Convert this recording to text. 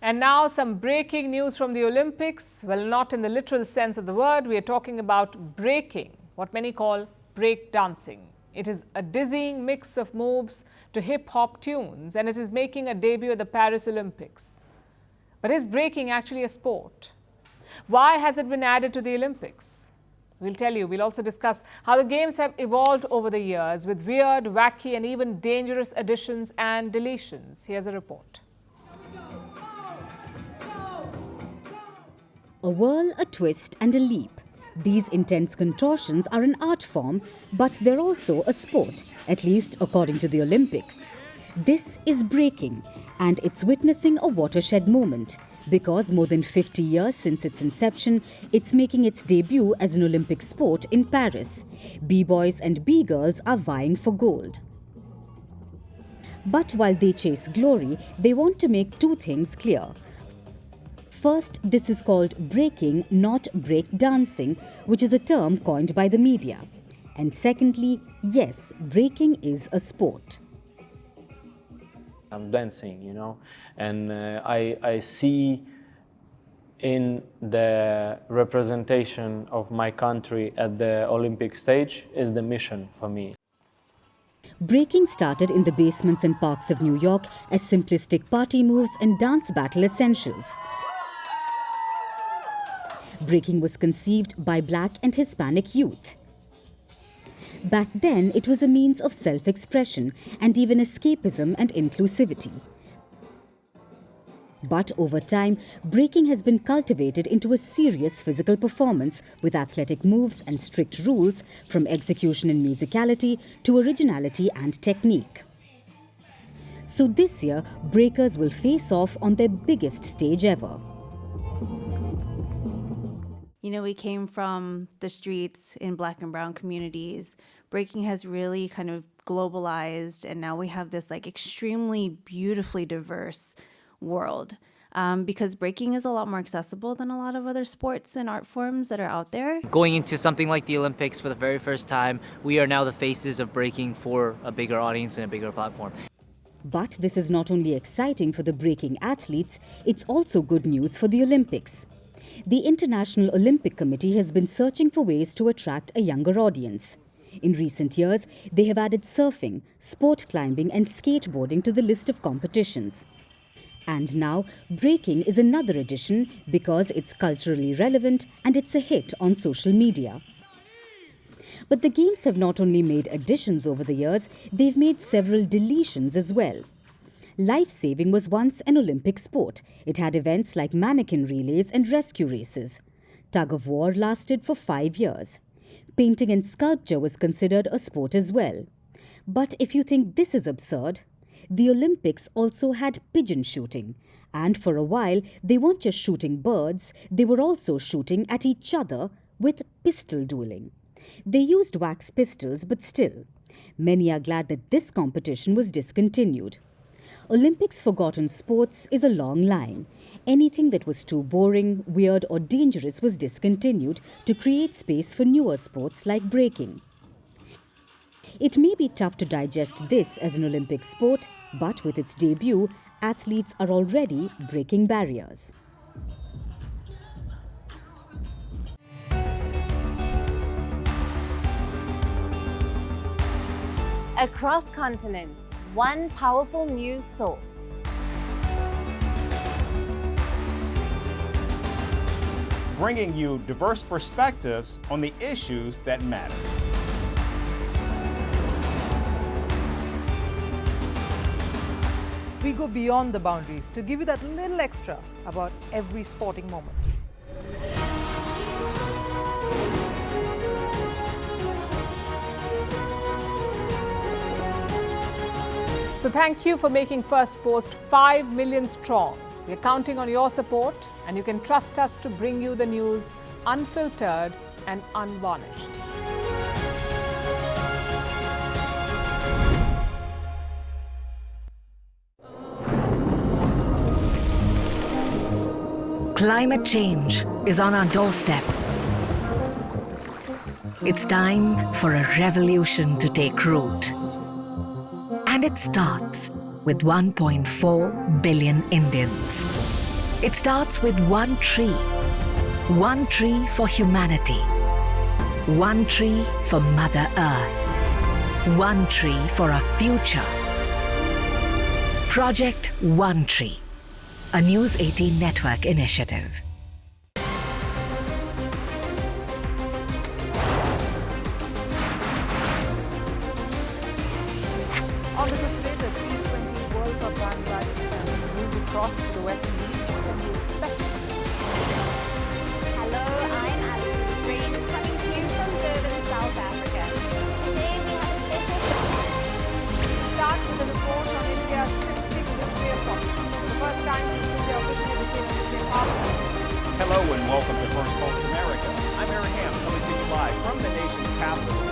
And now some breaking news from the Olympics. Well, not in the literal sense of the word. We are talking about breaking, what many call breakdancing. It is a dizzying mix of moves to hip-hop tunes, and it is making a debut at the Paris Olympics. But is breaking actually a sport? Why has it been added to the Olympics? We'll tell you. We'll also discuss how the games have evolved over the years with weird, wacky, and even dangerous additions and deletions. Here's a report. A whirl, a twist and a leap. These intense contortions are an art form, but they're also a sport, at least according to the Olympics. This is breaking, and it's witnessing a watershed moment, because more than 50 years since its inception, it's making its debut as an Olympic sport in Paris. B-boys and B-girls are vying for gold. But while they chase glory, they want to make two things clear. First, this is called breaking, not breakdancing, which is a term coined by the media. And secondly, yes, breaking is a sport. I'm dancing, and I see in the representation of my country at the Olympic stage is the mission for me. Breaking started in the basements and parks of New York as simplistic party moves and dance battle essentials. Breaking was conceived by Black and Hispanic youth. Back then, it was a means of self-expression and even escapism and inclusivity. But over time, breaking has been cultivated into a serious physical performance with athletic moves and strict rules, from execution and musicality to originality and technique. So this year, breakers will face off on their biggest stage ever. We came from the streets in Black and brown communities. Breaking has really kind of globalized, and now we have this extremely beautifully diverse world. Because breaking is a lot more accessible than a lot of other sports and art forms that are out there. Going into something like the Olympics for the very first time, we are now the faces of breaking for a bigger audience and a bigger platform. But this is not only exciting for the breaking athletes, it's also good news for the Olympics. The International Olympic Committee has been searching for ways to attract a younger audience. In recent years, they have added surfing, sport climbing and skateboarding to the list of competitions. And now, breaking is another addition because it's culturally relevant and it's a hit on social media. But the games have not only made additions over the years, they've made several deletions as well. Life-saving was once an Olympic sport. It had events like mannequin relays and rescue races. Tug-of-war lasted for 5 years. Painting and sculpture was considered a sport as well. But if you think this is absurd, the Olympics also had pigeon shooting. And for a while, they weren't just shooting birds, they were also shooting at each other with pistol dueling. They used wax pistols, but still. Many are glad that this competition was discontinued. Olympics forgotten sports is a long line. Anything that was too boring, weird or dangerous was discontinued to create space for newer sports like breaking. It may be tough to digest this as an Olympic sport, but with its debut, athletes are already breaking barriers. Across continents, one powerful news source. Bringing you diverse perspectives on the issues that matter. We go beyond the boundaries to give you that little extra about every sporting moment. So thank you for making Firstpost 5 million strong. We're counting on your support, and you can trust us to bring you the news unfiltered and unvarnished. Climate change is on our doorstep. It's time for a revolution to take root. And it starts with 1.4 billion Indians. It starts with one tree. One tree for humanity. One tree for Mother Earth. One tree for a future. Project One Tree, a News 18 network initiative. On the show today, the T20 World Cup bandwagon has moved across to the West Indies. What can we expect from this? Hello, I'm Alison Green, coming to you from Durban, South Africa. Today we have a special show. Start with a report on India's shifting nuclear posture. For the first time since India officially became a nuclear power. Hello and welcome to Firstpost America. I'm Aaron Ham, coming to you live from the nation's capital,